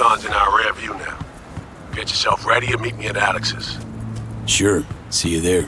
Leon's in our rear view now. Get yourself ready and meet me at Alex's. Sure. See you there.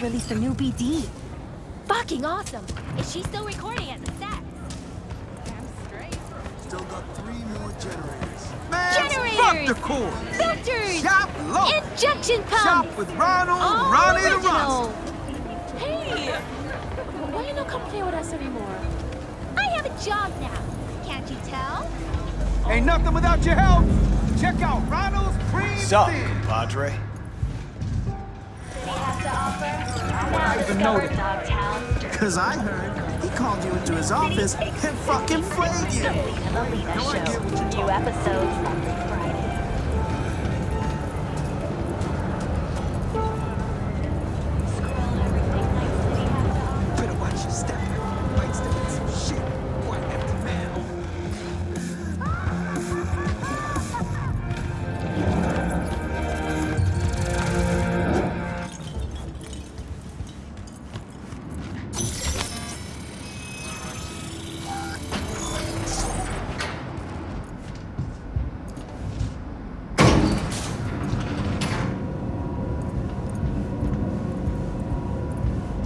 released a new BD. Fucking awesome! Is she still recording at the set? Damn straight. Still got 3 more generators. Generators! Fuck the core! Filters! Shop low! Injection pump! Shop with Ronald, All Ronnie the original. Ronson. Hey! Why you not come play with us anymore? I have a job now. Can't you tell? Ain't nothing without your help. Check out Ronald's Cream Sup, Thin. Padre? Cause I heard he called you into his office and fucking flayed you. New episodes every Friday. Scroll everything Night City has to offer. Better watch your step. Might step in some shit. Boy, empty man.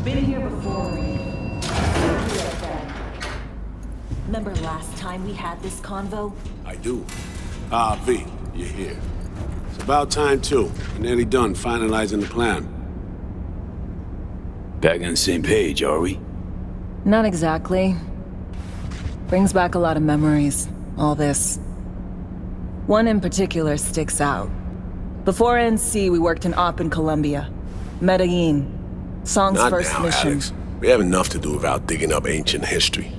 Been here before, Reed. Remember last time we had this convo? I do. Ah, V, you're here. It's about time, too. We're nearly done finalizing the plan. Back on the same page, are we? Not exactly. Brings back a lot of memories, all this. One in particular sticks out. Before NC, we worked an op in Colombia. Medellin. Song's Not first now, mission. Alex. We have enough to do without digging up ancient history.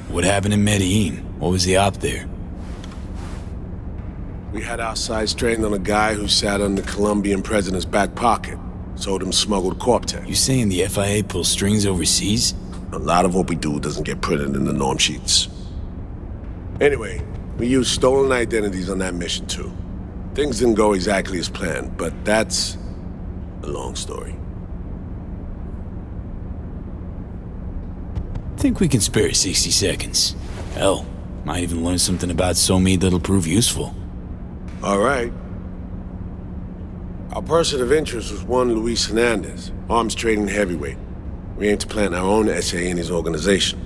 What happened in Medellin? What was the op there? We had our sights trained on a guy who sat on the Colombian president's back pocket. Sold him smuggled Corp-Tech. You saying the FIA pulls strings overseas? A lot of what we do doesn't get printed in the norm sheets. Anyway, we used stolen identities on that mission too. Things didn't go exactly as planned, but that's a long story. Think we can spare 60 seconds. Hell, might even learn something about Somi that'll prove useful. All right. Our person of interest was one Luis Hernandez, arms trading heavyweight. We aim to plant our own SA in his organization.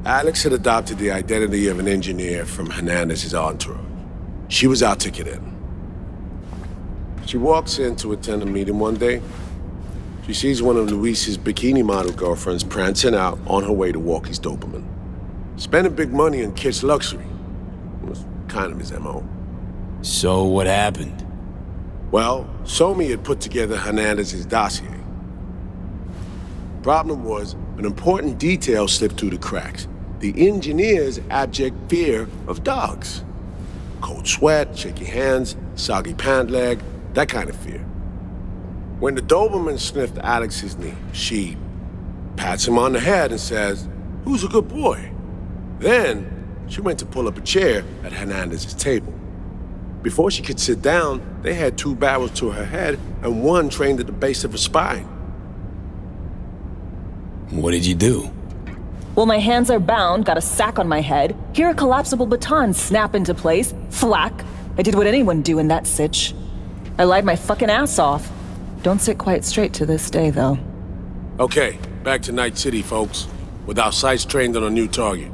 Alex had adopted the identity of an engineer from Hernandez's entourage. She was our ticket in. She walks in to attend a meeting one day. She sees one of Luis's bikini model girlfriends prancing out on her way to walk his Doberman. Spending big money on kitsch luxury. It was kind of his MO. So what happened? Well, Somi had put together Hernandez's dossier. Problem was, an important detail slipped through the cracks. The engineer's abject fear of dogs. Cold sweat, shaky hands, soggy pant leg, that kind of fear. When the Doberman sniffed Alex's knee, she pats him on the head and says, "Who's a good boy?" Then, she went to pull up a chair at Hernandez's table. Before she could sit down, they had 2 barrels to her head and one trained at the base of her spine. What did you do? Well, my hands are bound, got a sack on my head. Here a collapsible baton snap into place. Thwack. I did what anyone do in that sitch. I lied my fucking ass off. Don't sit quite straight to this day, though. Okay, back to Night City, folks. With our sights trained on a new target.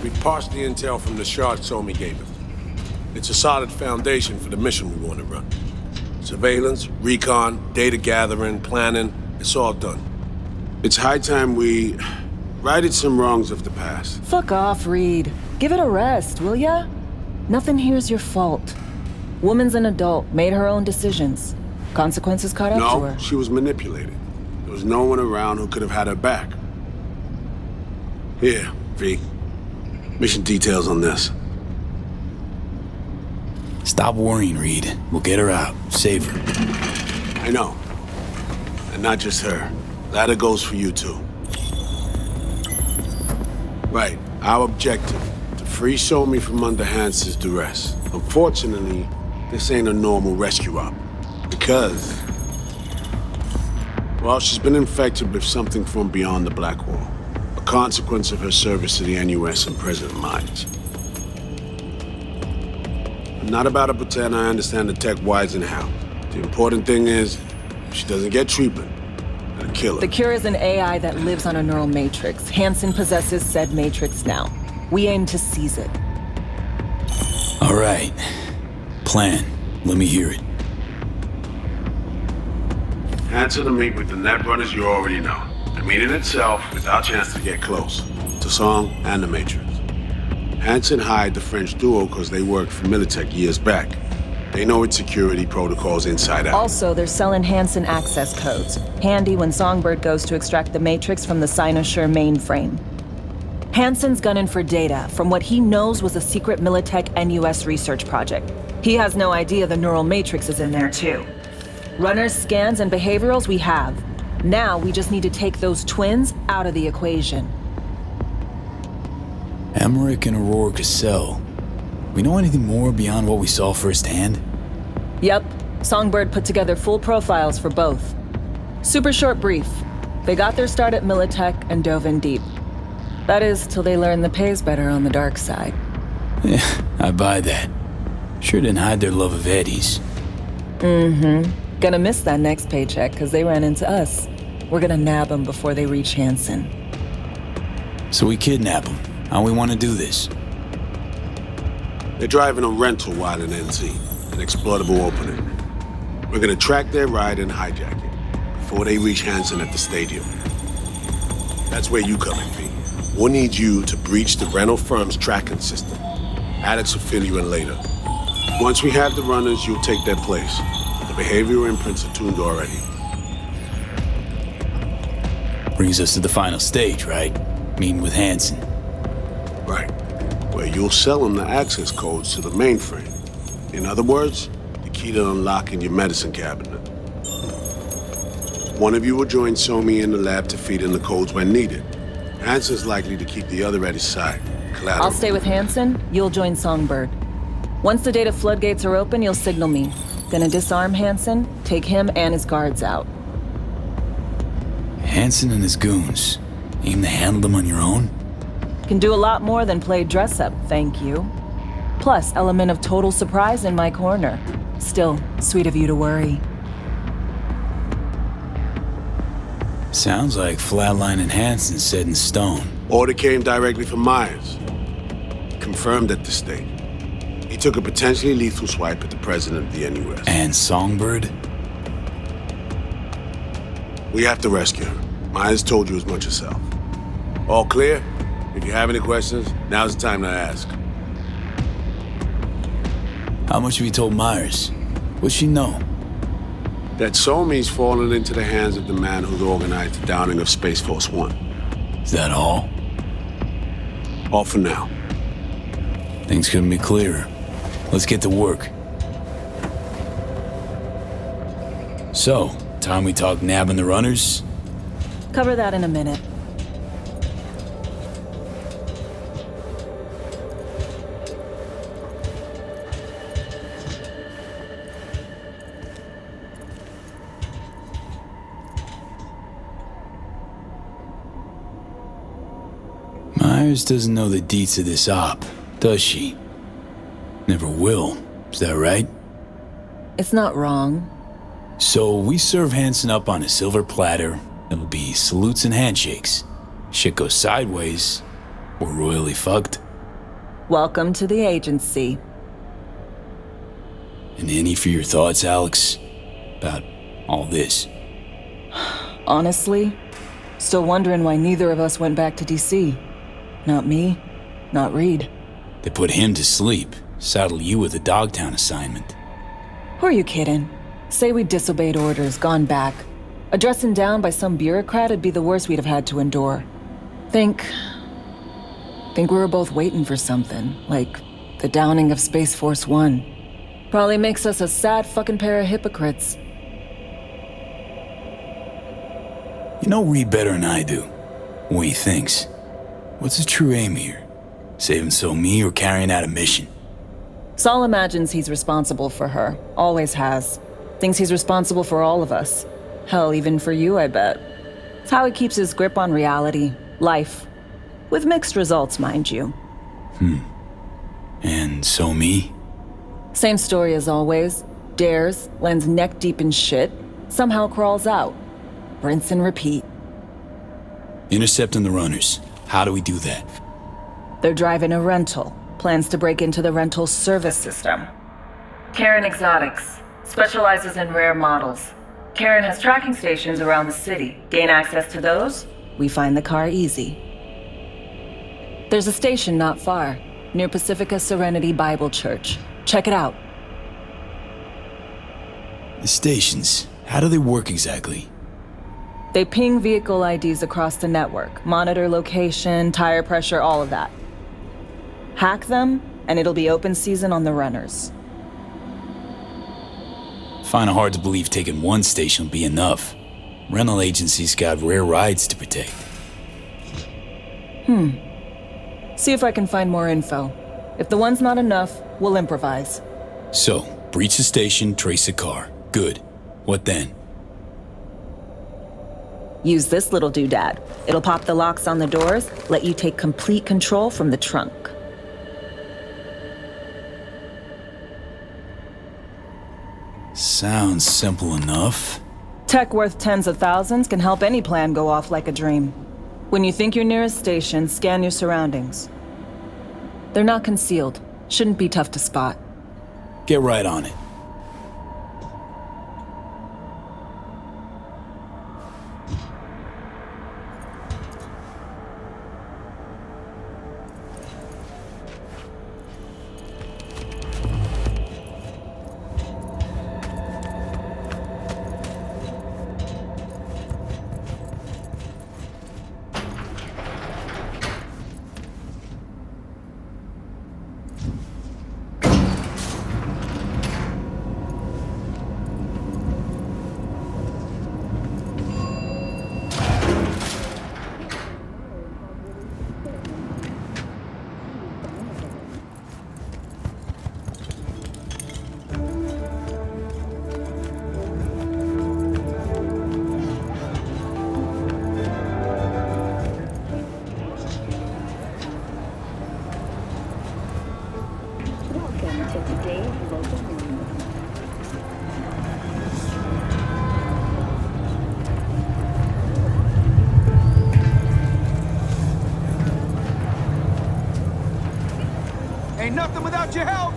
We parsed the intel from the shard Somi gave us. It's a solid foundation for the mission we want to run. Surveillance, recon, data gathering, planning, it's all done. It's high time we righted some wrongs of the past. Fuck off, Reed. Give it a rest, will ya? Nothing here's your fault. Woman's an adult, made her own decisions. Consequences caught up to No, her. she was manipulated. There was no one around who could have had her back. Here, V. Mission details on this. Stop worrying, Reed. We'll get her out. Save her. I know. And not just her. That goes for you too. Right. Our objective, to free Somi from under Hansen's duress. Unfortunately, this ain't a normal rescue op. Because, well, she's been infected with something from beyond the Black Wall. A consequence of her service to the NUS and President Mines. I'm not about to pretend I understand the tech whys and how. The important thing is, if she doesn't get treatment, it'll kill her. The cure is an AI that lives on a neural matrix. Hansen possesses said matrix now. We aim to seize it. All right. Plan. Let me hear it. Hansen to meet with the net runners you already know. The meeting itself is our chance to get close to Song and the Matrix. Hansen hired the French duo because they worked for Militech years back. They know its security protocols inside out. Also, they're selling Hansen access codes. Handy when Songbird goes to extract the matrix from the Cynosure mainframe. Hansen's gunning for data from what he knows was a secret Militech NUS research project. He has no idea the neural matrix is in there too. Runners, scans, and behaviorals we have. Now we just need to take those twins out of the equation. Emmerich and Aurora Cassell. We know anything more beyond what we saw firsthand? Yep, Songbird put together full profiles for both. Super short brief. They got their start at Militech and dove in deep. That is, till they learned the pay's better on the dark side. Yeah, I buy that. Sure didn't hide their love of Eddie's. Gonna miss that next paycheck, cause they ran into us. We're gonna nab them before they reach Hansen. So we kidnap them. How we want to do this? They're driving a rental while in NZ, an exploitable opening. We're gonna track their ride and hijack it before they reach Hansen at the stadium. That's where you come in, V. We'll need you to breach the rental firm's tracking system. Alex will fill you in later. Once we have the runners, you'll take their place. The behavioral imprints are tuned already. Brings us to the final stage, right? Meeting with Hansen. Right. Where you'll sell them the access codes to the mainframe. In other words, the key to unlocking your medicine cabinet. One of you will join Somi in the lab to feed in the codes when needed. Hansen's likely to keep the other at his side. Collateral. I'll stay with Hansen, you'll join Songbird. Once the data floodgates are open, you'll signal me. Gonna disarm Hansen, take him and his guards out. Hansen and his goons. Aim to handle them on your own? Can do a lot more than play dress-up, thank you. Plus, element of total surprise in my corner. Still, sweet of you to worry. Sounds like Flatline and Hansen set in stone. Order came directly from Myers. Confirmed at the state. He took a potentially lethal swipe at the president of the NUS. And Songbird? We have to rescue her. Myers told you as much herself. All clear? If you have any questions, now's the time to ask. How much have you told Myers? What's she know? That Somi's fallen into the hands of the man who's organized the downing of Space Force One. Is that all? All for now. Things couldn't be clearer. Let's get to work. So, time we talk nabbing the runners? Cover that in a minute. Myers doesn't know the deets of this op, does she? Never will. Is that right? It's not wrong. So we serve Hansen up on a silver platter. It'll be salutes and handshakes. Shit goes sideways, we're royally fucked. Welcome to the agency. And any for your thoughts, Alex? About all this? Honestly, still wondering why neither of us went back to DC. Not me, not Reed. They put him to sleep, saddle you with a Dogtown assignment. Who are you kidding? Say we disobeyed orders, gone back. A dressing down by some bureaucrat would be the worst we'd have had to endure. Think we were both waiting for something, like the downing of Space Force One. Probably makes us a sad fucking pair of hypocrites. You know Reed better than I do. What he thinks. What's his true aim here? Saving me or carrying out a mission? Saul imagines he's responsible for her. Always has. Thinks he's responsible for all of us. Hell, even for you, I bet. It's how he keeps his grip on reality, life. With mixed results, mind you. And me? Same story as always. Dares, lands neck deep in shit, somehow crawls out. Rinse and repeat. Intercepting the runners. How do we do that? They're driving a rental. Plans to break into the rental service system. Karen Exotics. Specializes in rare models. Karen has tracking stations around the city. Gain access to those, we find the car easy. There's a station not far, near Pacifica Serenity Bible Church. Check it out. The stations, how do they work exactly? They ping vehicle IDs across the network, monitor location, tire pressure, all of that. Hack them, and it'll be open season on the runners. Find it hard to believe taking one station will be enough. Rental agencies got rare rides to protect. See if I can find more info. If the one's not enough, we'll improvise. So, breach the station, trace a car. Good. What then? Use this little doodad. It'll pop the locks on the doors, let you take complete control from the trunk. Sounds simple enough. Tech worth tens of thousands can help any plan go off like a dream. When you think you're near a station, scan your surroundings. They're not concealed. Shouldn't be tough to spot. Get right on it. Ain't nothing without your help.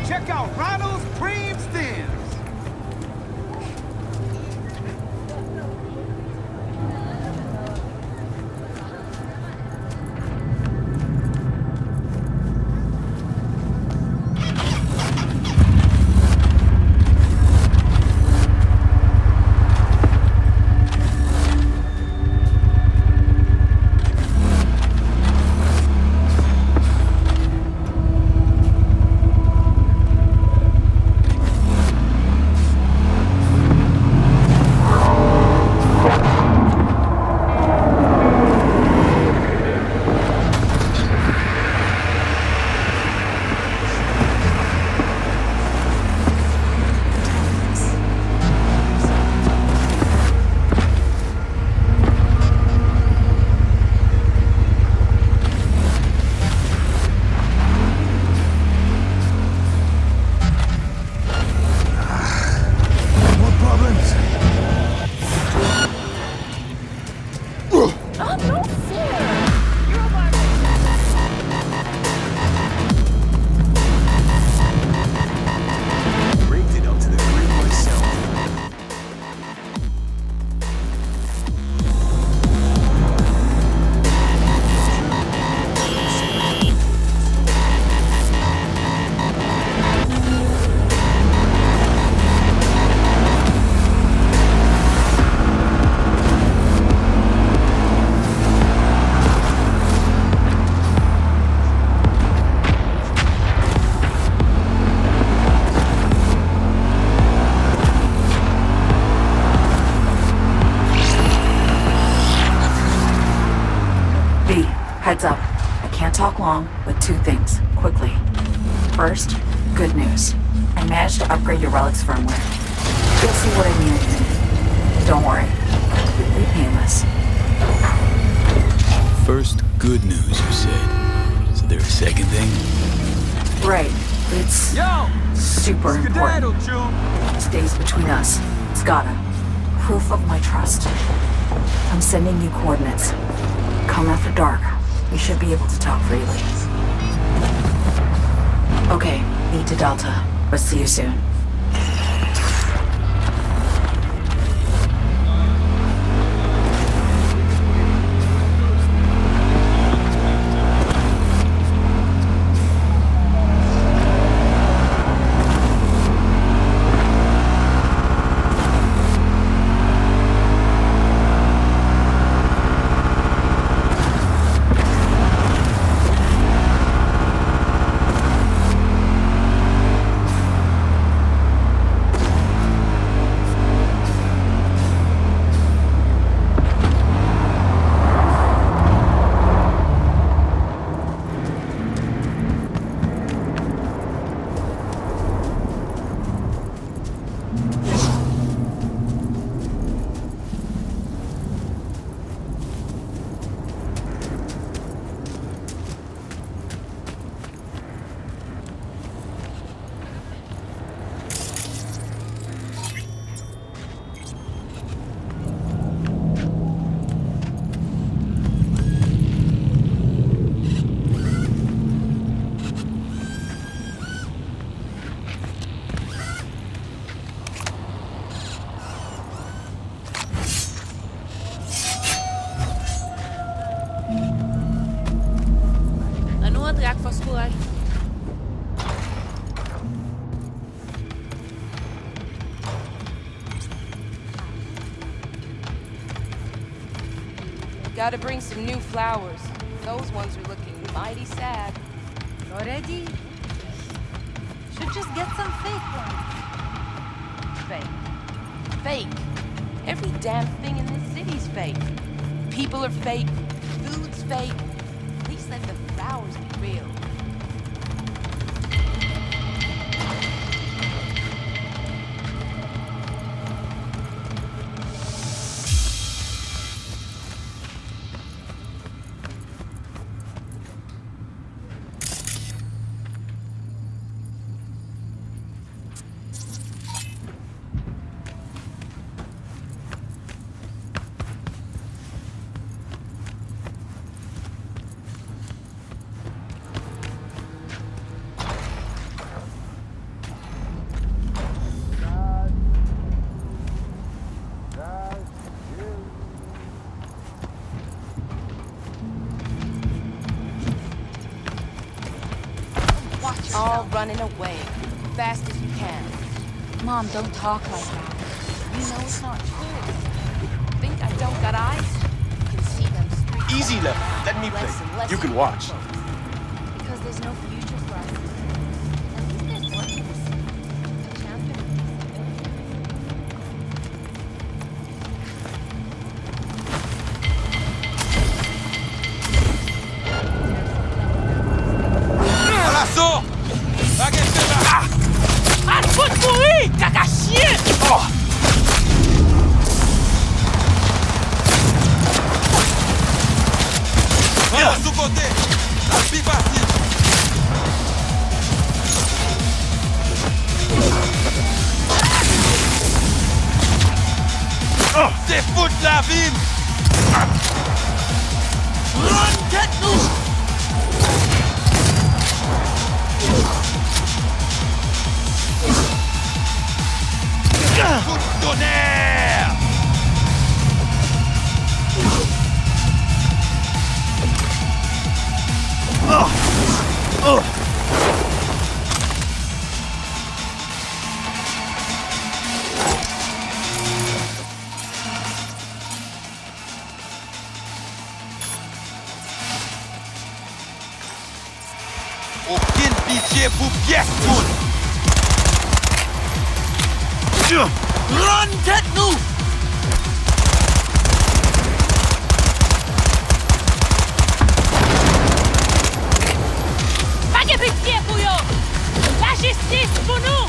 Check out Ronald's Cream Stems. Heads up. I can't talk long, but two things, quickly. First, good news. I managed to upgrade your relic's firmware. You'll see what I mean in a minute. Don't worry. Completely painless. First, good news, you said. So there's a second thing? Right. It's super important. Stays between us. It's gotta. Proof of my trust. I'm sending you coordinates. Come after dark. We should be able to talk freely. Okay, need to Delta. But see you soon. Gotta bring some new flowers. Those ones are looking mighty sad. Already? Should just get some fake ones. Fake. Fake. Every damn thing in this city's fake. People are fake. Food's fake. At least let the flowers be real. All running away, fast as you can. Mom, don't talk like that. You know it's not true. Think I don't got eyes? You can see them streets. Easy level. Let me Less and play. less You can and watch. close. Because there's no future for us. At least there's one to see. A champion. À l'assaut! Ah, faut te mourir, caca chien! Oh. Vamos sous-côté! La plus facile! Oh. C'est foutre la ville! Run, tête-nous! Coup de tonnerre! Aucune pitié pour pièce toute! Run, tête-nous! Pas de pitié pour eux! La justice pour nous!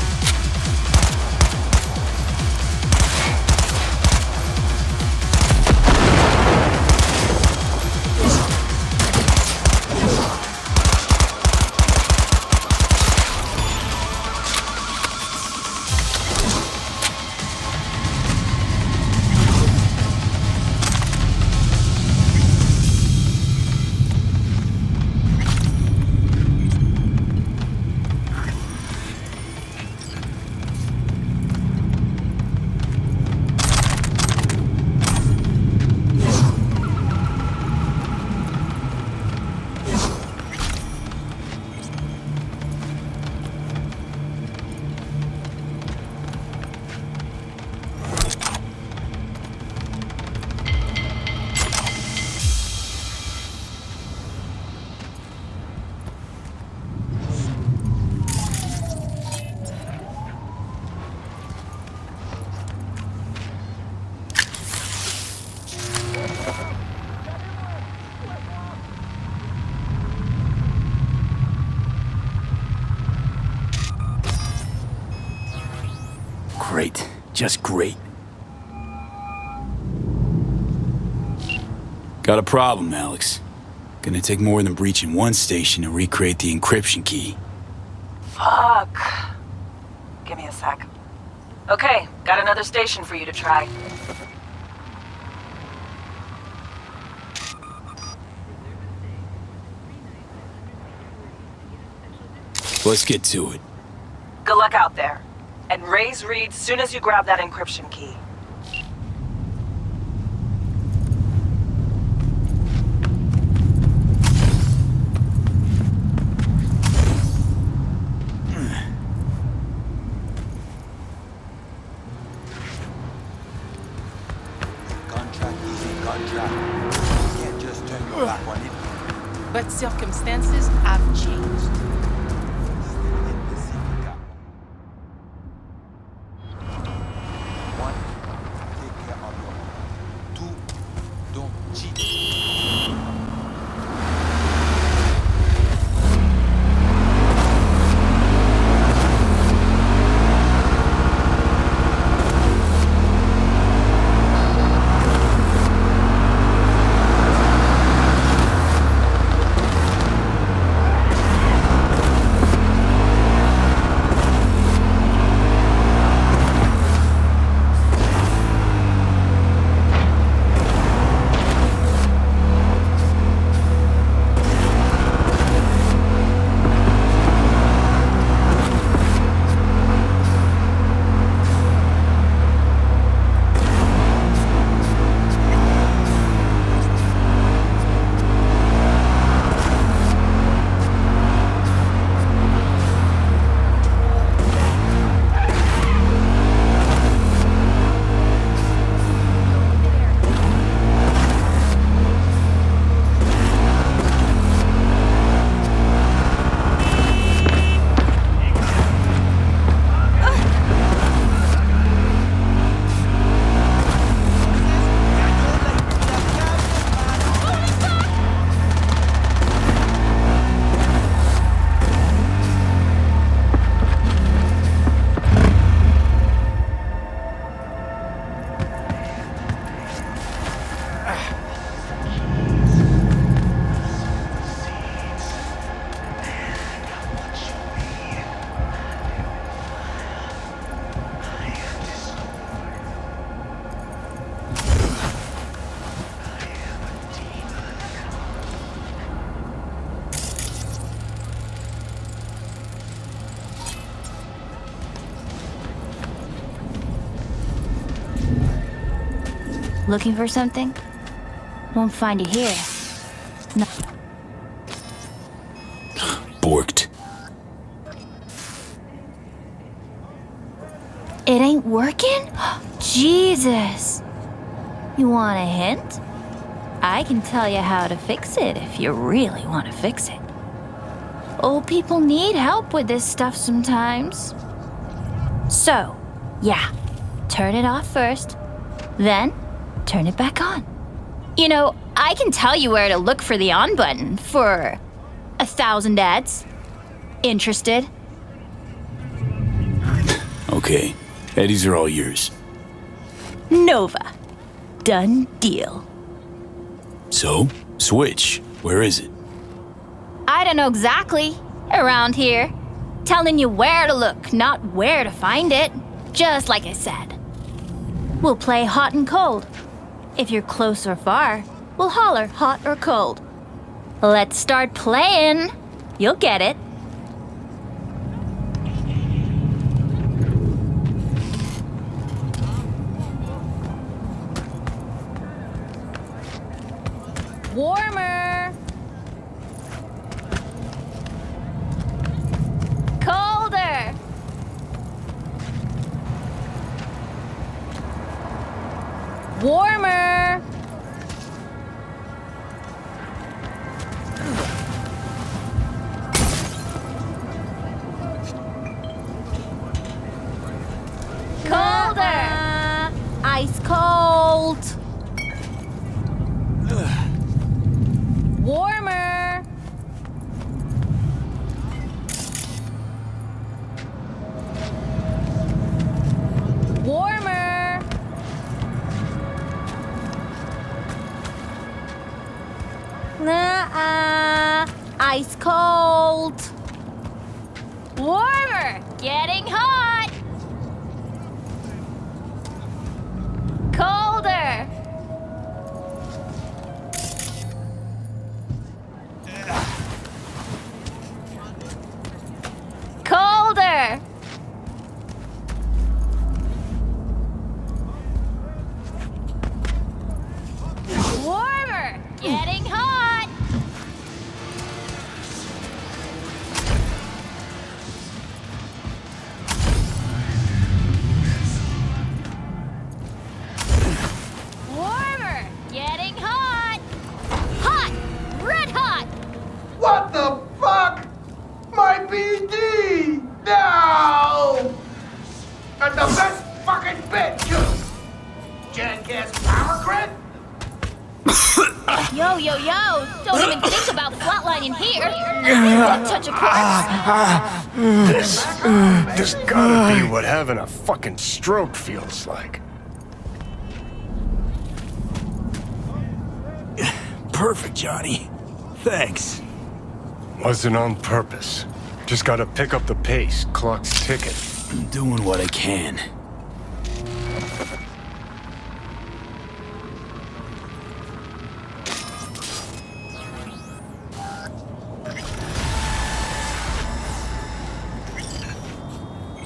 Great. Just great. Got a problem, Alex. Gonna take more than breaching one station to recreate the encryption key. Fuck. Give me a sec. Okay, got another station for you to try. Let's get to it. Good luck out there. And raise Reed soon as you grab that encryption key. Contract, easy contract. But circumstances have changed. One, take care of your own. Two, don't cheat. Looking for something? Won't find it here. No. Borked. It ain't working? Jesus! You want a hint? I can tell you how to fix it if you really want to fix it. Old people need help with this stuff sometimes. So, yeah, turn it off first, then turn it back on. You know, I can tell you where to look for the on button for 1,000 ads. Interested? Okay, Eddies are all yours. Nova. Done deal. So, switch. Where is it? I don't know exactly. Around here. Telling you where to look, not where to find it. Just like I said. We'll play hot and cold. If you're close or far, we'll holler hot or cold. Let's start playing. You'll get it. Warmer. Colder. Warmer. Colder. Ice cold. Warmer. Warmer. Nuh-uh. Ice cold. Warmer. Getting hot. Colder. Colder. Warmer. Getting hot. And the best fucking bit, too! Jackass power grid? Yo, yo, yo! Don't even think about flatlining here! One touch of course! This gotta be what having a fucking stroke feels like. Perfect, Johnny. Thanks. Wasn't on purpose. Just gotta pick up the pace. Clock's ticking. I'm doing what I can.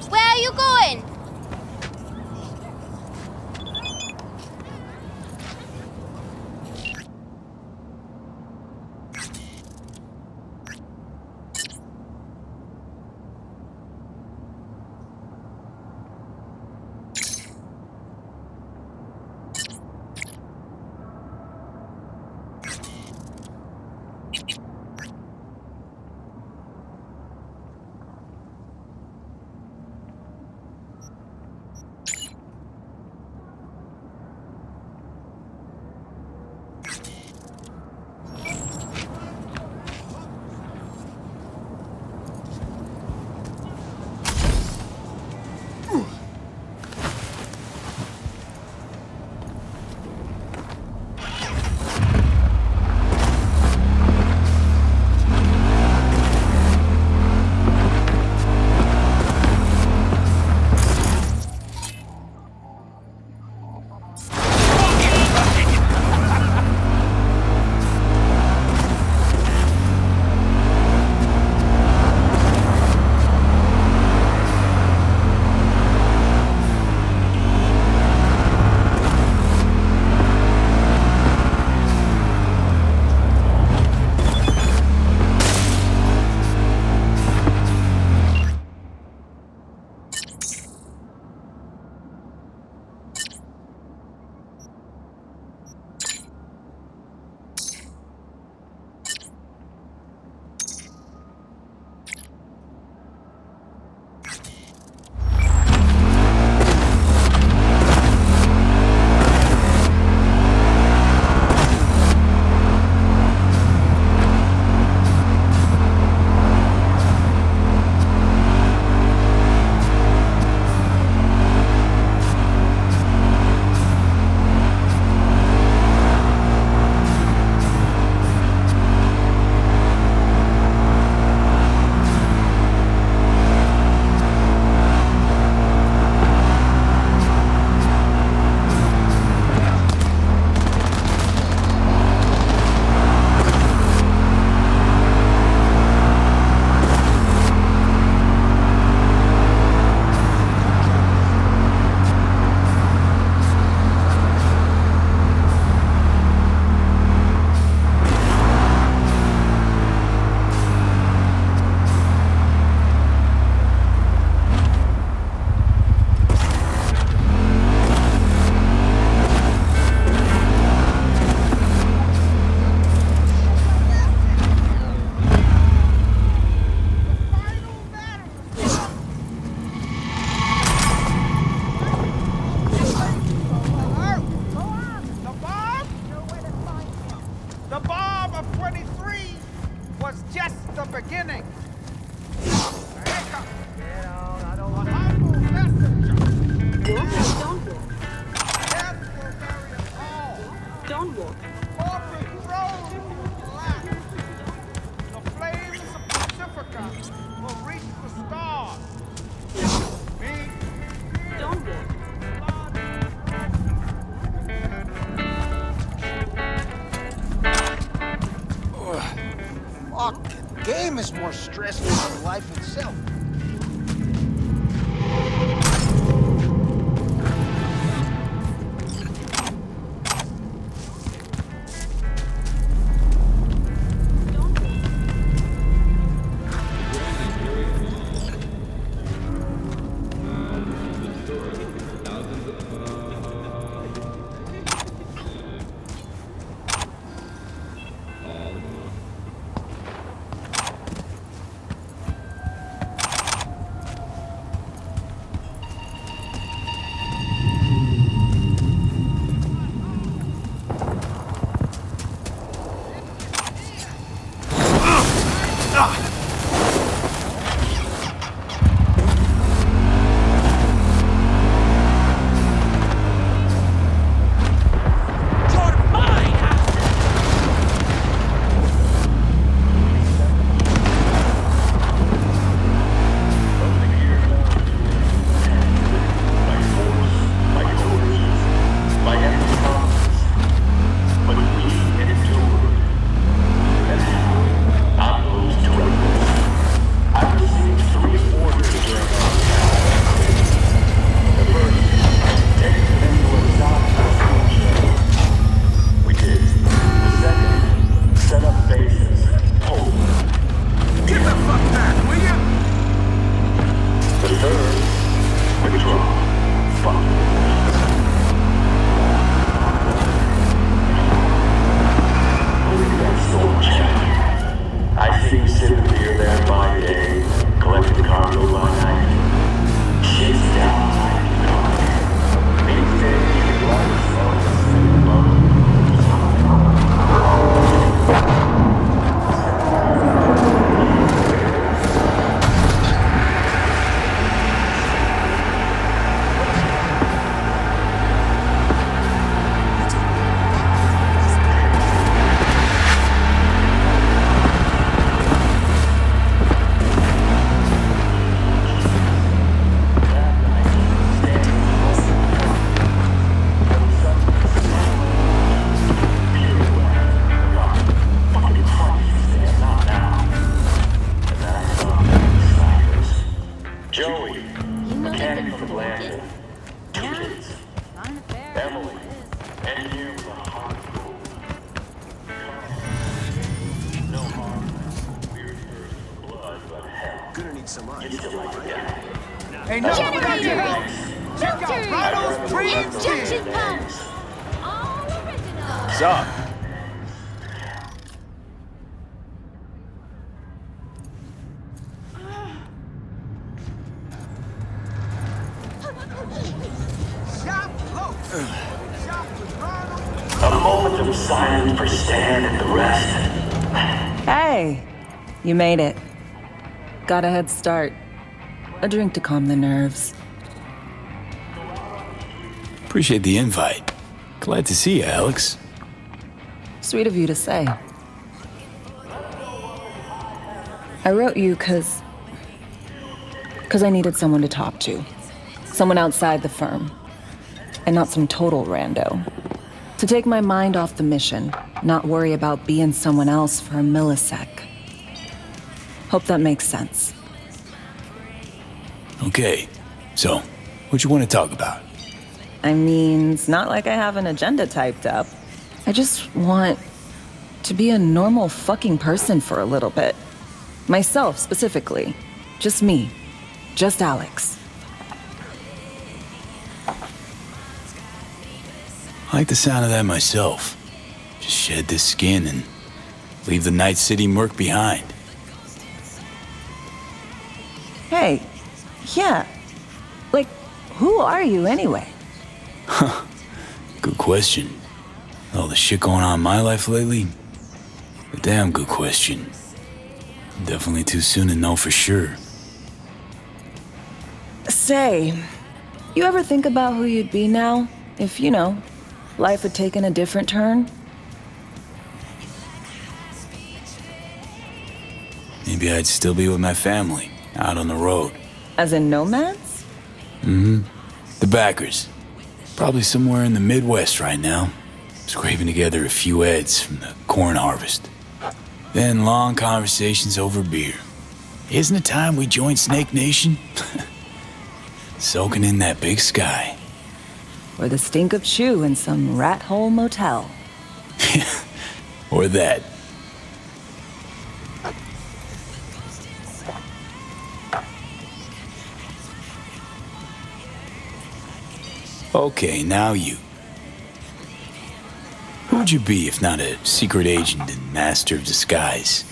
Where are you going? Game is more stressful than life itself. I see you sitting here there by day, collecting cargo by night. Shit's down. These days, your life is Ain't nothing without your help. Check out Rhinos, Dreams, Injection pumps! All original! What's up? a moment of silence for Stan and the rest. Hey, you made it. Got a head start. A drink to calm the nerves. Appreciate the invite. Glad to see you, Alex. Sweet of you to say. I wrote you because I needed someone to talk to. Someone outside the firm. And not some total rando. To take my mind off the mission, not worry about being someone else for a millisec. Hope that makes sense. Okay, so, what you want to talk about? I mean, it's not like I have an agenda typed up. I just want to be a normal fucking person for a little bit. Myself, specifically. Just me. Just Alex. I like the sound of that myself. Just shed this skin and leave the Night City murk behind. Hey, yeah. Like, who are you anyway? Huh. Good question. All the shit going on in my life lately? A damn good question. Definitely too soon to know for sure. Say, you ever think about who you'd be now? If, life had taken a different turn? Maybe I'd still be with my family, out on the road. As in nomads? Mm-hmm. The backers. Probably somewhere in the Midwest right now. Scraping together a few heads from the corn harvest. Then long conversations over beer. Isn't it time we joined Snake Nation? Soaking in that big sky. Or the stink of chew in some rat hole motel. Or that. Okay, now you. Who would you be if not a secret agent and master of disguise?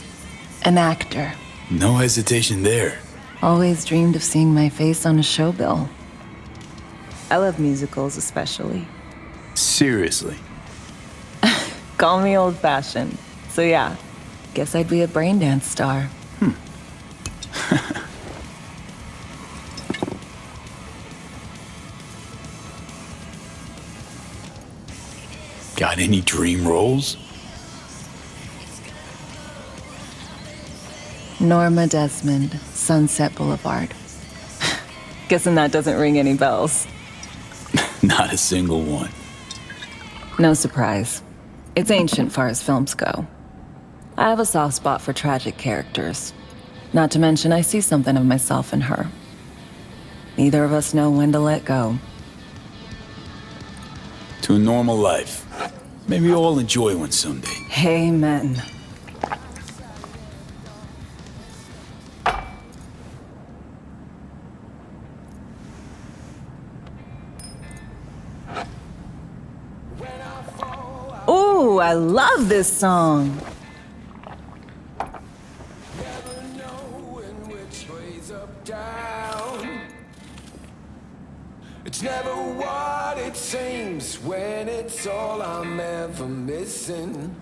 An actor. No hesitation there. Always dreamed of seeing my face on a show bill. I love musicals especially. Seriously? Call me old-fashioned. So yeah, guess I'd be a braindance star. Got any dream roles? Norma Desmond, Sunset Boulevard. Guessing that doesn't ring any bells. Not a single one. No surprise. It's ancient far as films go. I have a soft spot for tragic characters. Not to mention I see something of myself in her. Neither of us know when to let go. To a normal life. Maybe we'll all enjoy one someday. Amen. I love this song. Never knowing which way's up, down. It's never what it seems when it's all I'm ever missing.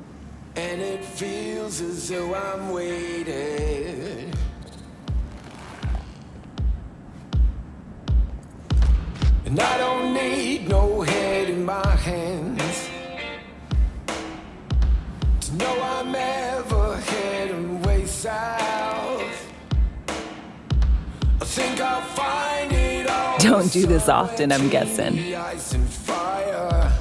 And it feels as though I'm waiting. And I don't need no head in my hands to know I'm ever heading way south. I think I'll find it all. Don't do this often, I'm guessing. Ice and fire,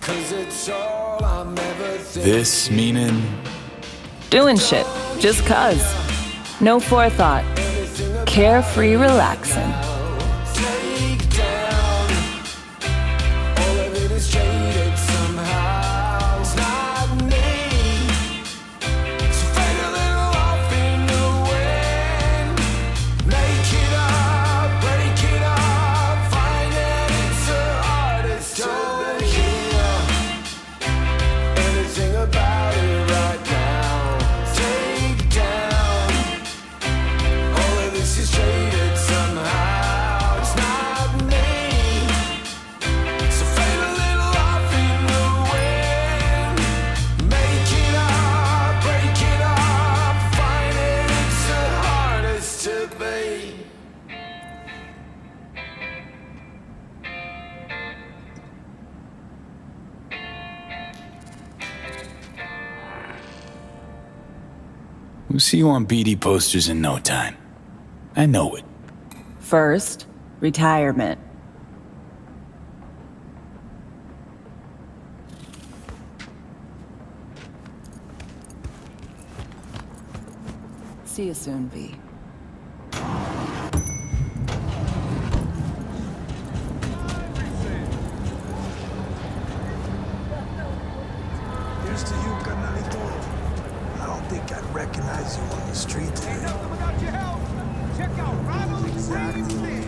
'cause it's all I'm ever thinking. This meaning? Doing shit, just cuz. No forethought. Carefree relaxing. Take down all of it is traded somehow. It's not me. So fade a little off in the wind. Make it up, break it up. Find that it's the hardest to hear. Anything about it right now. Take down all of this is traded somehow. It's not me. So fade a little off in the wind. Make it up, break it up. Find it, it's the hardest to be. We'll see you on BD posters in no time. I know it. First, retirement. See you soon, V. Here's to you, carnalito. I don't think I'd recognize you on the street. Ain't nothing without your help. Check out Ronald's Cream Thin.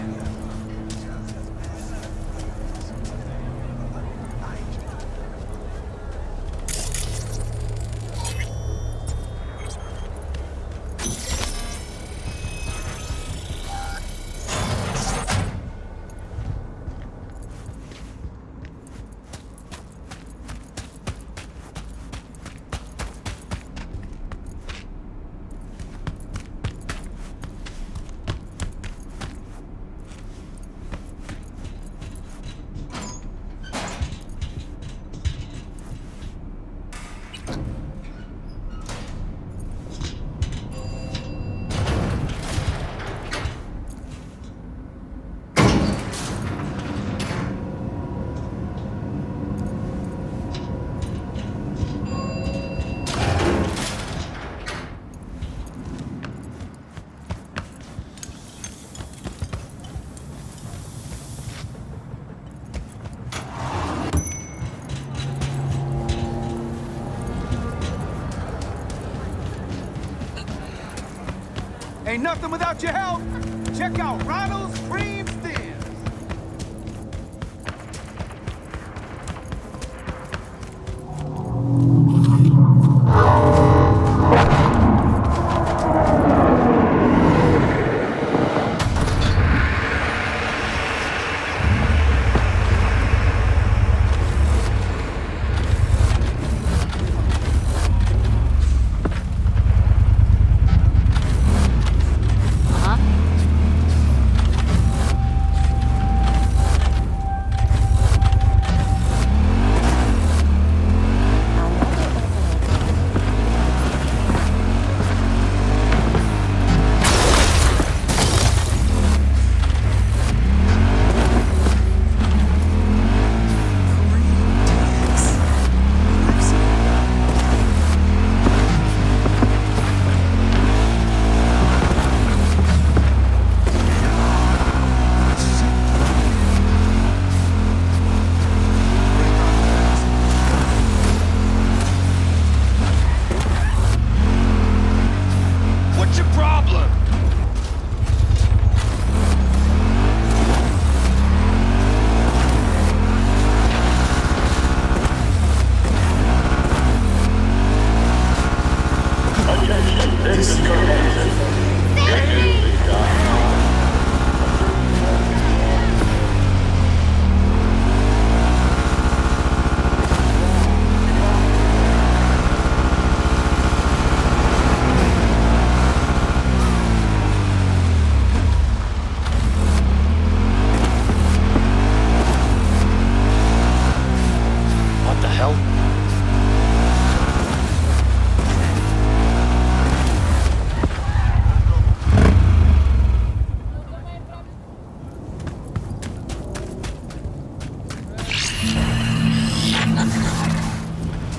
Ain't nothing without your help. Check out Ronald's Cream Thin.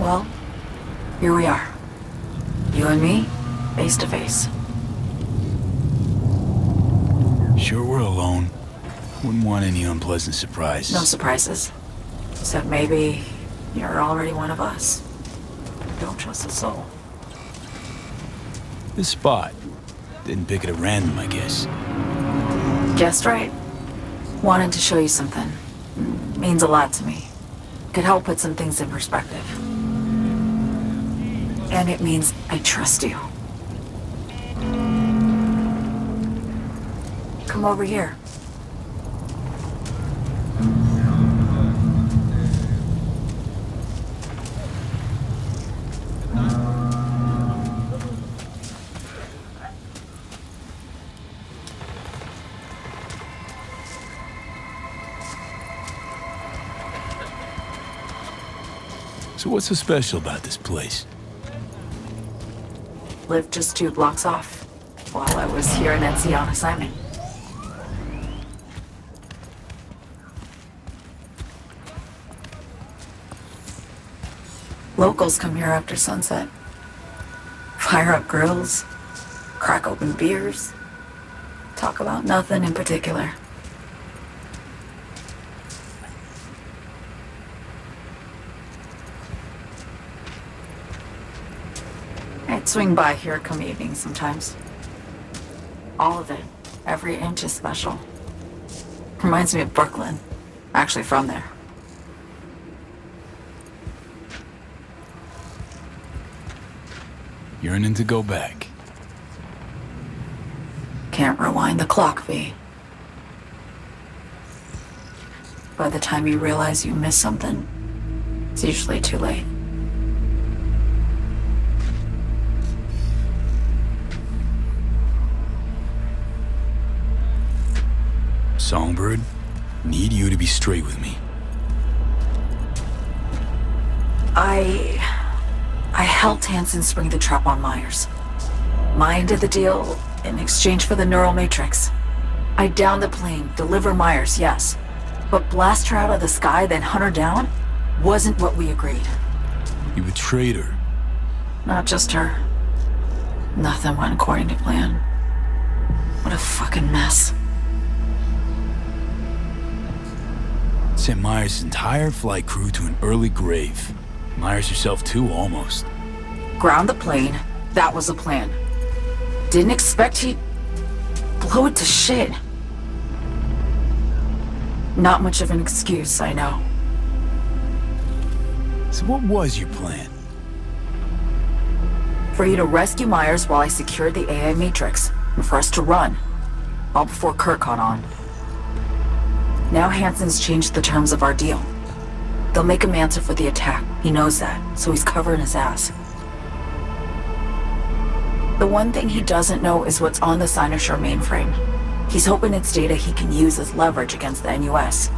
Well, here we are. You and me, face to face. Sure we're alone. Wouldn't want any unpleasant surprises. No surprises. Except maybe you're already one of us. Don't trust a soul. This spot. Didn't pick it at random, I guess. Guessed right. Wanted to show you something. Means a lot to me. Could help put some things in perspective. And it means I trust you. Come over here. So what's so special about this place? Lived just 2 blocks off while I was here in NC on assignment. Locals come here after sunset. Fire up grills, crack open beers, talk about nothing in particular. I'd swing by here come evening sometimes. All of it, every inch is special. Reminds me of Brooklyn. Actually from there. Yearning to go back. Can't rewind the clock, V. By the time you realize you missed something, it's usually too late. Songbird, need you to be straight with me. I helped Hansen spring the trap on Myers. Mine did the deal in exchange for the neural matrix. I downed the plane, deliver Myers, yes. But blast her out of the sky, then hunt her down, wasn't what we agreed. You betrayed her. Not just her. Nothing went according to plan. What a fucking mess. Sent Myers' entire flight crew to an early grave. Myers herself too, almost. Ground the plane, that was the plan. Didn't expect he'd blow it to shit. Not much of an excuse, I know. So what was your plan? For you to rescue Myers while I secured the AI Matrix, and for us to run. All before Kurt caught on. Now Hansen's changed the terms of our deal. They'll make him answer for the attack. He knows that, so he's covering his ass. The one thing he doesn't know is what's on the Cynosure mainframe. He's hoping it's data he can use as leverage against the NUS.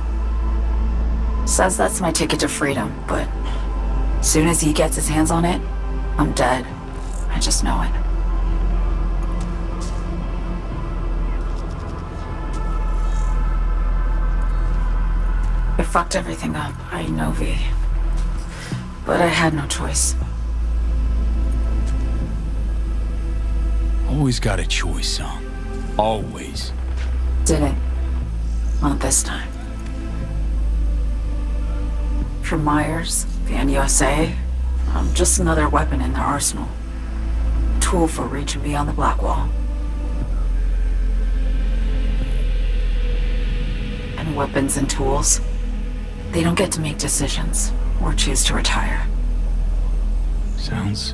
Says that's my ticket to freedom, but as soon as he gets his hands on it, I'm dead. I just know it. I fucked everything up, I know, V. But I had no choice. Always got a choice, son. Always. Didn't. Not this time. For Myers, the NUSA, I'm just another weapon in their arsenal. Tool for reaching beyond the black wall. And weapons and tools, they don't get to make decisions or choose to retire. Sounds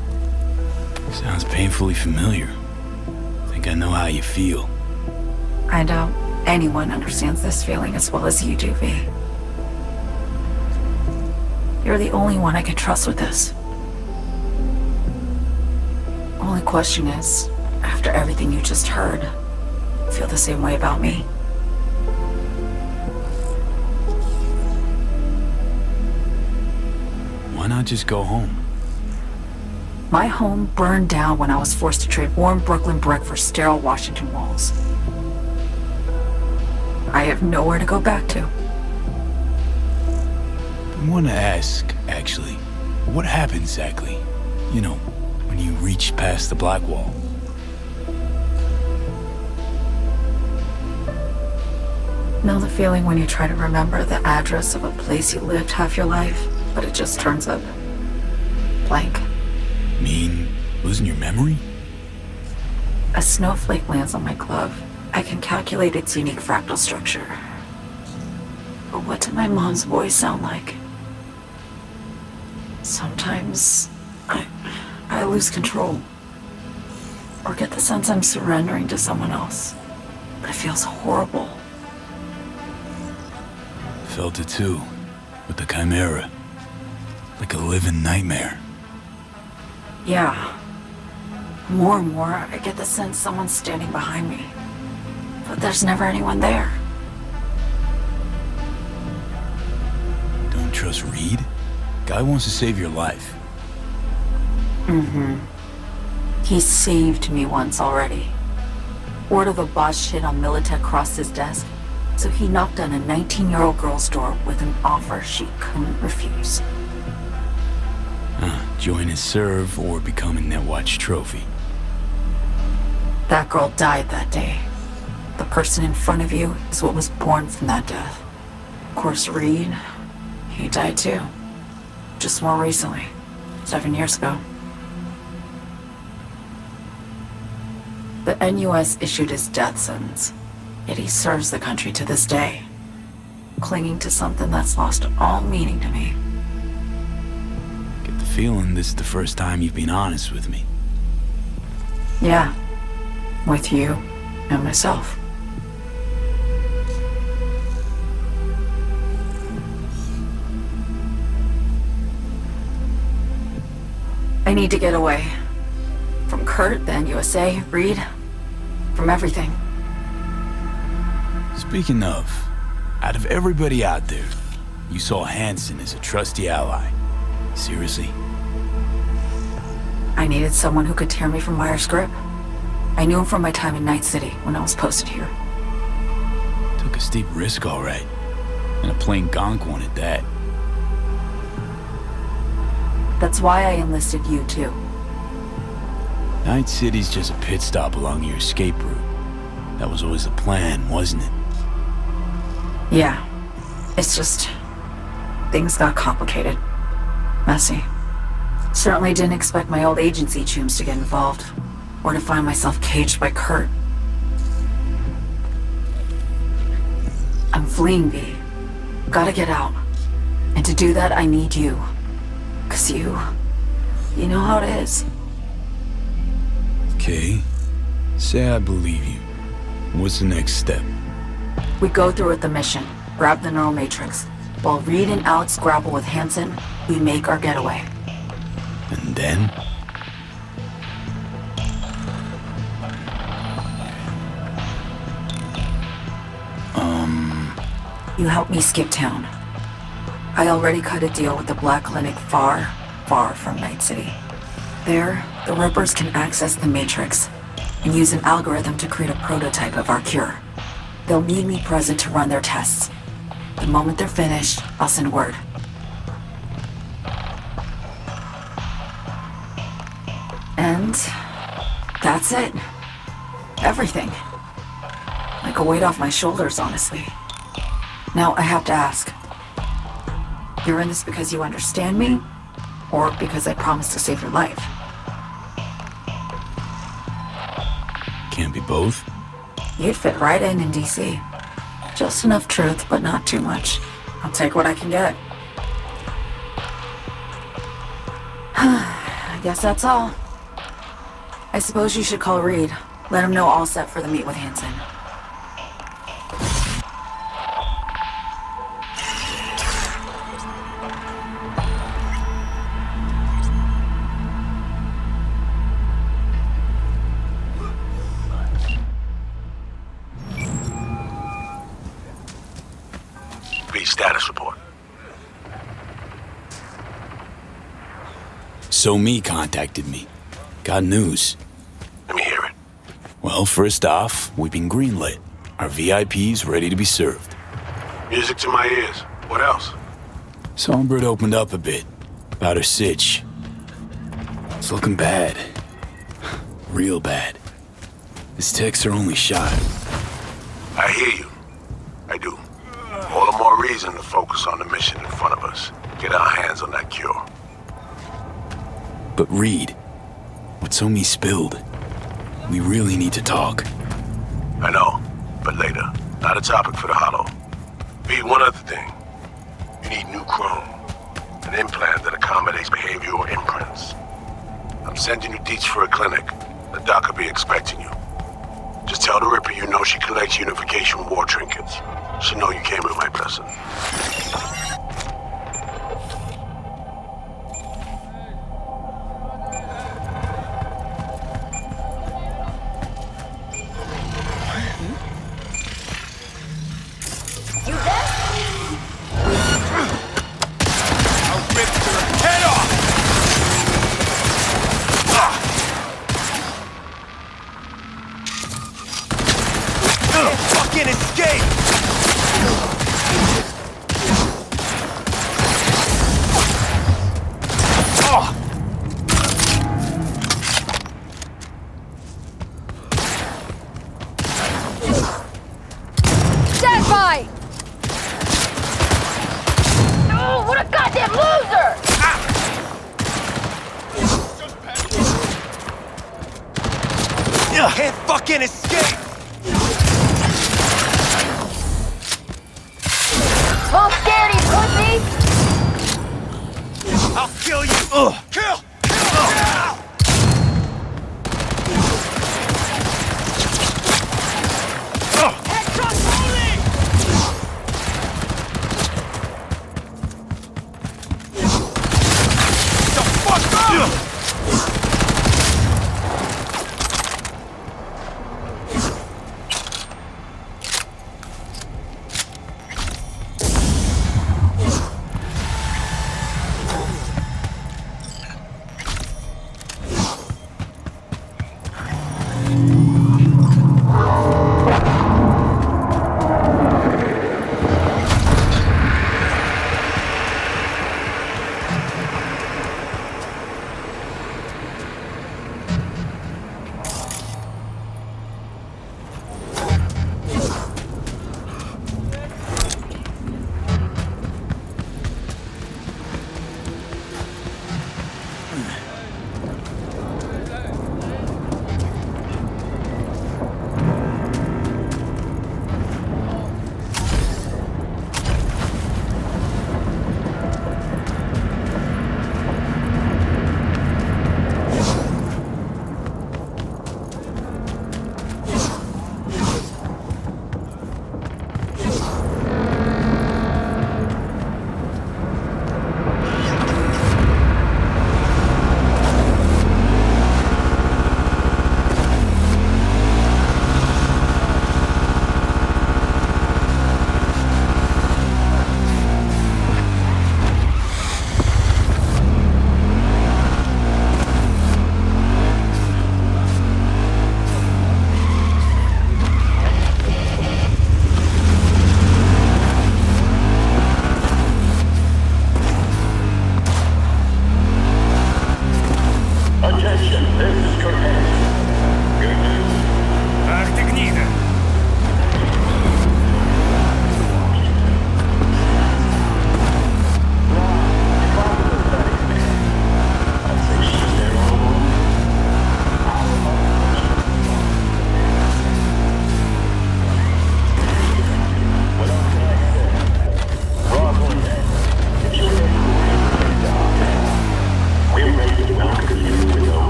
painfully familiar. Think I know how you feel. I doubt anyone understands this feeling as well as you do, V. You're the only one I can trust with this. Only question is, after everything you just heard, feel the same way about me? Why not just go home? My home burned down when I was forced to trade warm Brooklyn brick for sterile Washington walls. I have nowhere to go back to. I want to ask, actually. What happened exactly? You know, when you reached past the black wall. Know the feeling when you try to remember the address of a place you lived half your life, but it just turns up blank? Mean losing your memory? A snowflake lands on my glove. I can calculate its unique fractal structure. But what did my mom's voice sound like? Sometimes I lose control. Or get the sense I'm surrendering to someone else. But it feels horrible. Felt it too, with the Chimera. Like a living nightmare. Yeah. More and more, I get the sense someone's standing behind me. But there's never anyone there. Don't trust Reed? Guy wants to save your life. Mm-hmm. He saved me once already. Word of a boss shit on Militech crossed his desk, so he knocked on a 19-year-old girl's door with an offer she couldn't refuse. Join his serve or become a Netwatch trophy. That girl died that day. The person in front of you is what was born from that death. Of course, Reed, he died too. Just more recently. 7 years ago. The NUS issued his death sentence, yet he serves the country to this day, clinging to something that's lost all meaning to me. Get the feeling this is the first time you've been honest with me. Yeah, with you and myself. I need to get away. From Kurt, the NUSA, Reed, from everything. Speaking of, out of everybody out there, you saw Hansen as a trusty ally. Seriously? I needed someone who could tear me from Myers' grip. I knew him from my time in Night City when I was posted here. Took a steep risk, all right. And a plain gonk one at that. That's why I enlisted you, too. Night City's just a pit stop along your escape route. That was always the plan, wasn't it? Yeah. It's just... things got complicated. Messy. Certainly didn't expect my old agency chooms to get involved. Or to find myself caged by Kurt. I'm fleeing, V. Gotta get out. And to do that, I need you. 'Cause you know how it is. Okay. Say I believe you. What's the next step? We go through with the mission, grab the neural matrix. While Reed and Alex grapple with Hansen, we make our getaway. And then? You help me skip town. I already cut a deal with the Black Clinic far, far from Night City. There, the Rippers can access the Matrix and use an algorithm to create a prototype of our cure. They'll need me present to run their tests. The moment they're finished, I'll send word. And that's it. Everything. Like a weight off my shoulders, honestly. Now I have to ask. You're in this because you understand me? Or because I promised to save your life? Can't be both. You'd fit right in DC. Just enough truth, but not too much. I'll take what I can get. I guess that's all. I suppose you should call Reed. Let him know all set for the meet with Hansen. Status report. So Me contacted me. Got news. Let me hear it. Well, first off, we've been greenlit. Our VIPs ready to be served. Music to my ears. What else? Songbird opened up a bit. about her sitch. It's looking bad. Real bad. His tech's her only shot. I hear you. I do. All the more reason to focus on the mission in front of us. Get our hands on that cure. But Reed, what's Omi spilled? We really need to talk. I know, but later. Not a topic for the Hollow. Pete, one other thing. You need new chrome. An implant that accommodates behavioral imprints. I'm sending you deets for a clinic. The doc will be expecting you. Just tell the Ripper you know she collects unification war trinkets. She know you came with my blessing. Can't fucking escape! Don't scaredy, pussy! I'll kill you! Kill! Kill! Headshot only! The fuck up!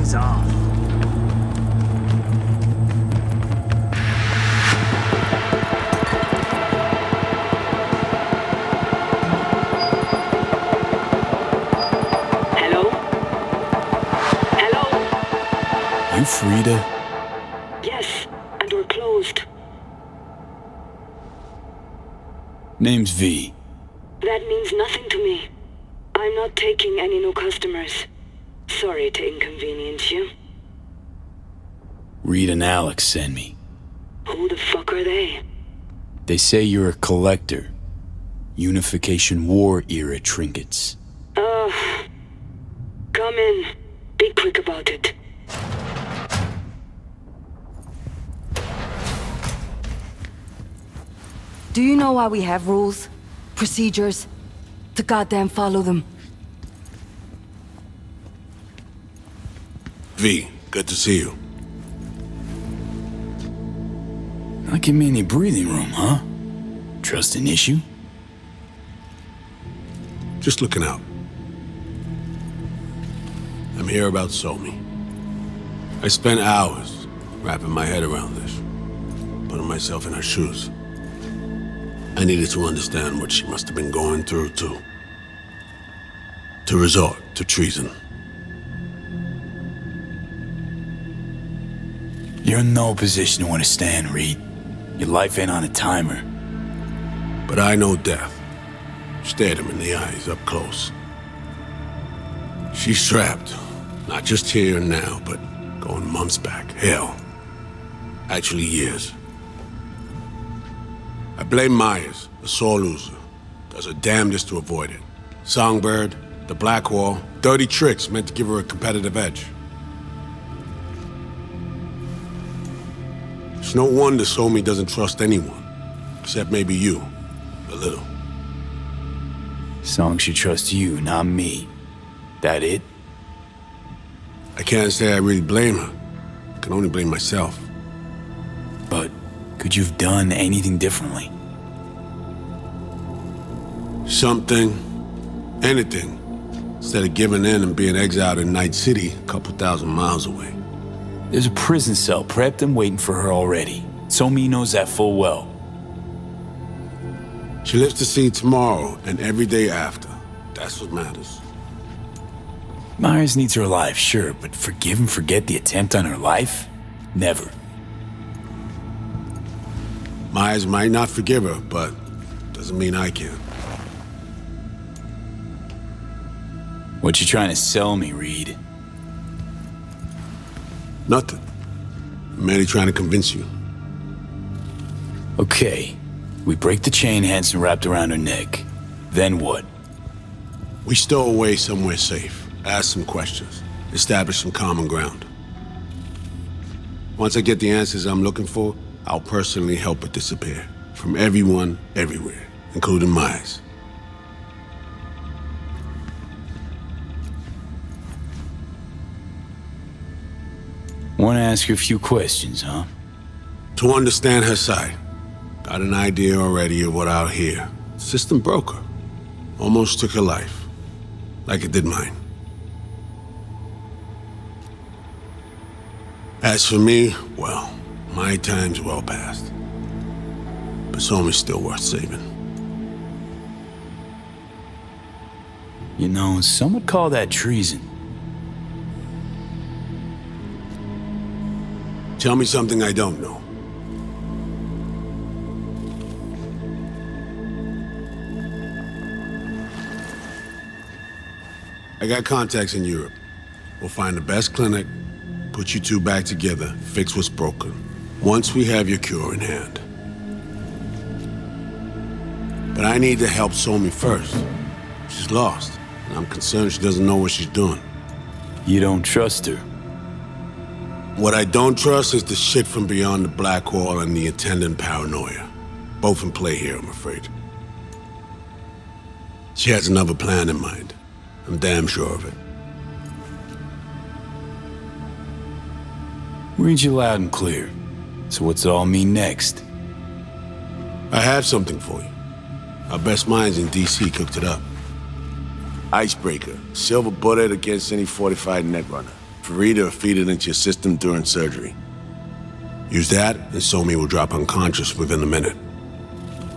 goes off. Hello? Hello? You Frida? Yes, and we're closed. Name's V. That means nothing to me. I'm not taking any new customers. Sorry to inconvenience you. Reed and Alex send me. Who the fuck are they? They say you're a collector. Unification War era trinkets. Come in. Be quick about it. Do you know why we have rules? Procedures? To goddamn follow them. V, good to see you. Not give me any breathing room, huh? Trust an issue? Just looking out. I'm here about Somi. I spent hours wrapping my head around this, putting myself in her shoes. I needed to understand what she must have been going through to resort to treason. You're in no position to understand, Reed. Your life ain't on a timer. But I know death. Stared him in the eyes up close. She's trapped. Not just here and now, but going months back. Hell. Actually years. I blame Myers, the sore loser. Does her damnedest to avoid it. Songbird, the Black Wall, dirty tricks meant to give her a competitive edge. It's no wonder Somi doesn't trust anyone. Except maybe you. A little. Song should trust you, not me. That it? I can't say I really blame her. I can only blame myself. But could you have done anything differently? Something. Anything. Instead of giving in and being exiled in Night City, a couple thousand miles away. There's a prison cell prepped and waiting for her already. Somi knows that full well. She lives to see tomorrow and every day after. That's what matters. Myers needs her alive, sure, but forgive and forget the attempt on her life? Never. Myers might not forgive her, but doesn't mean I can. What you trying to sell me, Reed? Nothing. I'm merely trying to convince you. Okay. We break the chain Hanson wrapped around her neck. Then what? We stow away somewhere safe. Ask some questions. Establish some common ground. Once I get the answers I'm looking for, I'll personally help it disappear. From everyone, everywhere, including Myers. Want to ask you a few questions, huh? To understand her side. Got an idea already of what I'll hear. System broke her. Almost took her life. Like it did mine. As for me, well, my time's well past. But Somi's still worth saving. You know, some would call that treason. Tell me something I don't know. I got contacts in Europe. We'll find the best clinic, put you two back together, fix what's broken. Once we have your cure in hand. But I need to help Somi first. She's lost, and I'm concerned she doesn't know what she's doing. You don't trust her? What I don't trust is the shit from beyond the Black Wall and the attendant paranoia. Both in play here, I'm afraid. She has another plan in mind. I'm damn sure of it. Read you loud and clear. So what's it all mean next? I have something for you. Our best minds in DC cooked it up. Icebreaker. Silver bullet against any fortified netrunner. Farida will feed it into your system during surgery. Use that, and Somi will drop unconscious within a minute.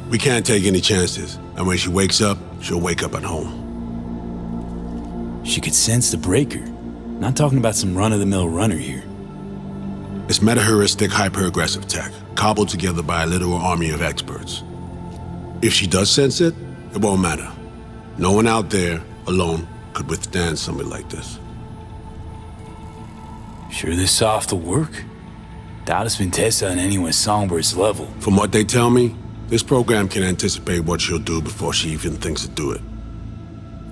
We can't take any chances, and when she wakes up, she'll wake up at home. She could sense the breaker. Not talking about some run-of-the-mill runner here. It's meta-heuristic hyper-aggressive tech, cobbled together by a literal army of experts. If she does sense it, it won't matter. No one out there, alone, could withstand something like this. Sure this soft will work? Doubt it's been tested on anyone Songbird's level. From what they tell me, this program can anticipate what she'll do before she even thinks to do it.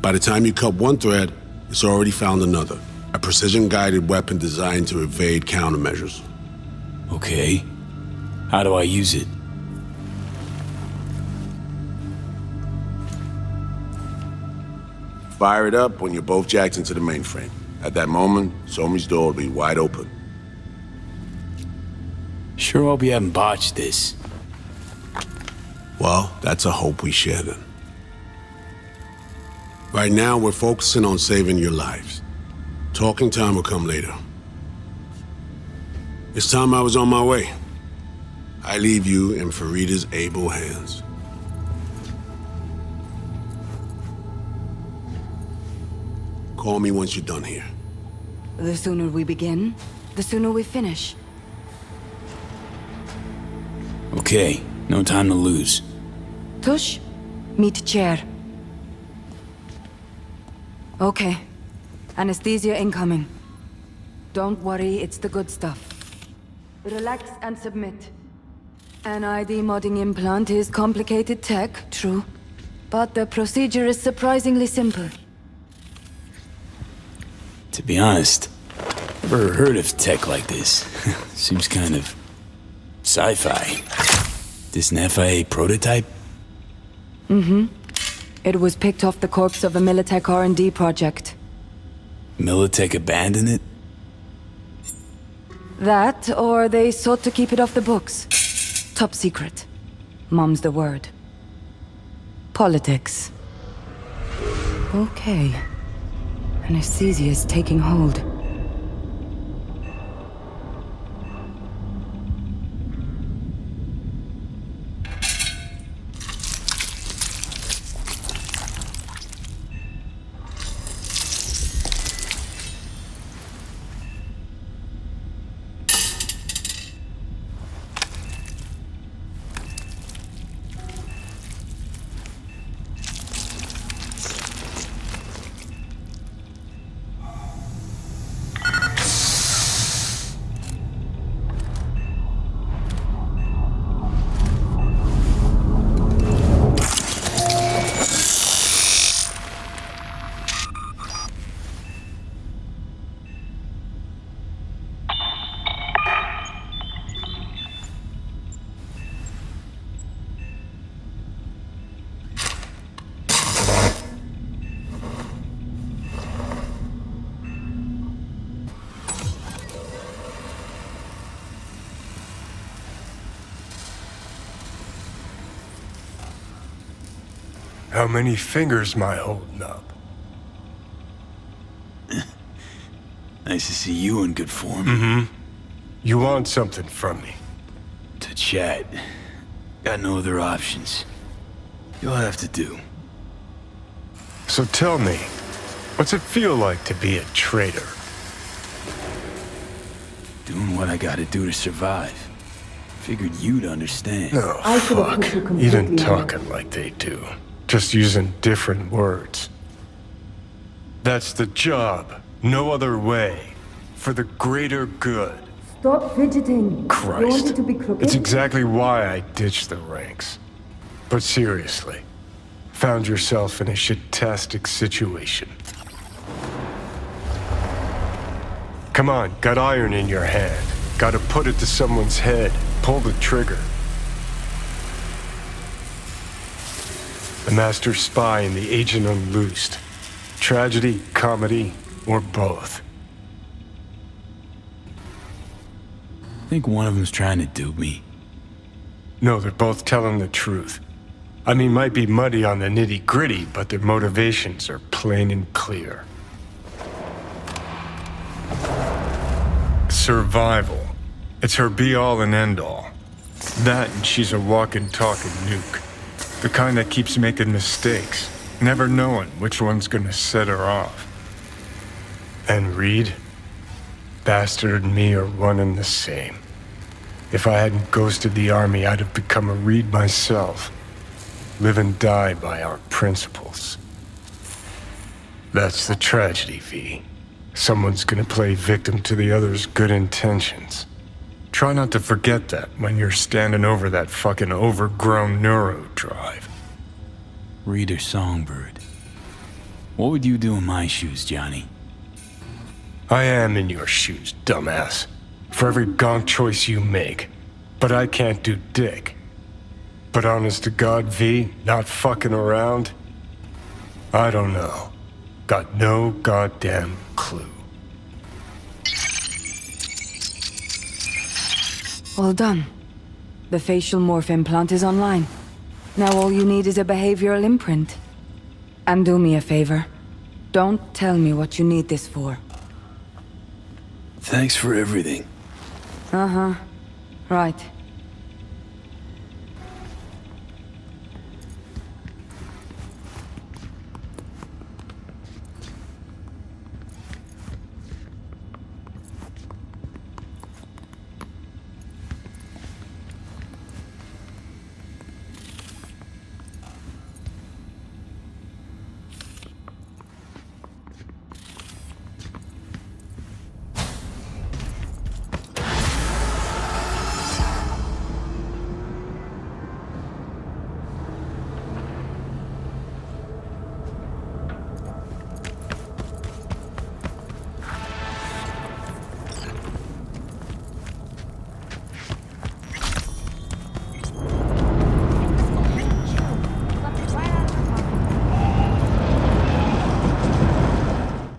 By the time you cut one thread, it's already found another. A precision-guided weapon designed to evade countermeasures. Okay. How do I use it? Fire it up when you're both jacked into the mainframe. At that moment, Somi's door will be wide open. Sure hope you haven't botched this. Well, that's a hope we share then. Right now, we're focusing on saving your lives. Talking time will come later. It's time I was on my way. I leave you in Farida's able hands. Call me once you're done here. The sooner we begin, the sooner we finish. Okay, no time to lose. Tush, meet chair. Okay. Anesthesia incoming. Don't worry, it's the good stuff. Relax and submit. An ID modding implant is complicated tech, true. But the procedure is surprisingly simple. To be honest, never heard of tech like this. Seems kind of sci-fi. This an FIA prototype? Mm-hmm. It was picked off the corpse of a Militech R&D project. Militech abandoned it? That, or they sought to keep it off the books. Top secret. Mom's the word. Politics. Okay. Anesthesia is taking hold. How many fingers am I holding up? Nice to see you in good form. Mm-hmm. You want something from me? To chat. Got no other options. You'll have to do. So tell me, what's it feel like to be a traitor? Doing what I gotta do to survive. Figured you'd understand. Oh, fuck. Even talking like they do. Just using different words. That's the job. No other way. For the greater good. Stop fidgeting. Christ. You want it to be crooked? It's exactly why I ditched the ranks. But seriously, found yourself in a shit-tastic situation. Come on, got iron in your hand. Gotta put it to someone's head. Pull the trigger. The master spy and the agent unloosed. Tragedy, comedy, or both. Think one of them's trying to dupe me. No, they're both telling the truth. I mean, might be muddy on the nitty-gritty, but their motivations are plain and clear. Survival. It's her be-all and end-all. That and she's a walking, talking nuke. The kind that keeps making mistakes, never knowing which one's gonna set her off. And Reed? Bastard and me are one and the same. If I hadn't ghosted the army, I'd have become a Reed myself. Live and die by our principles. That's the tragedy, V. Someone's gonna play victim to the other's good intentions. Try not to forget that when you're standing over that fucking overgrown neuro drive. Reader Songbird. What would you do in my shoes, Johnny? I am in your shoes, dumbass. For every gonk choice you make. But I can't do dick. But honest to God, V, not fucking around? I don't know. Got no goddamn clue. All done. The facial morph implant is online. Now all you need is a behavioral imprint. And do me a favor. Don't tell me what you need this for. Thanks for everything. Uh-huh. Right.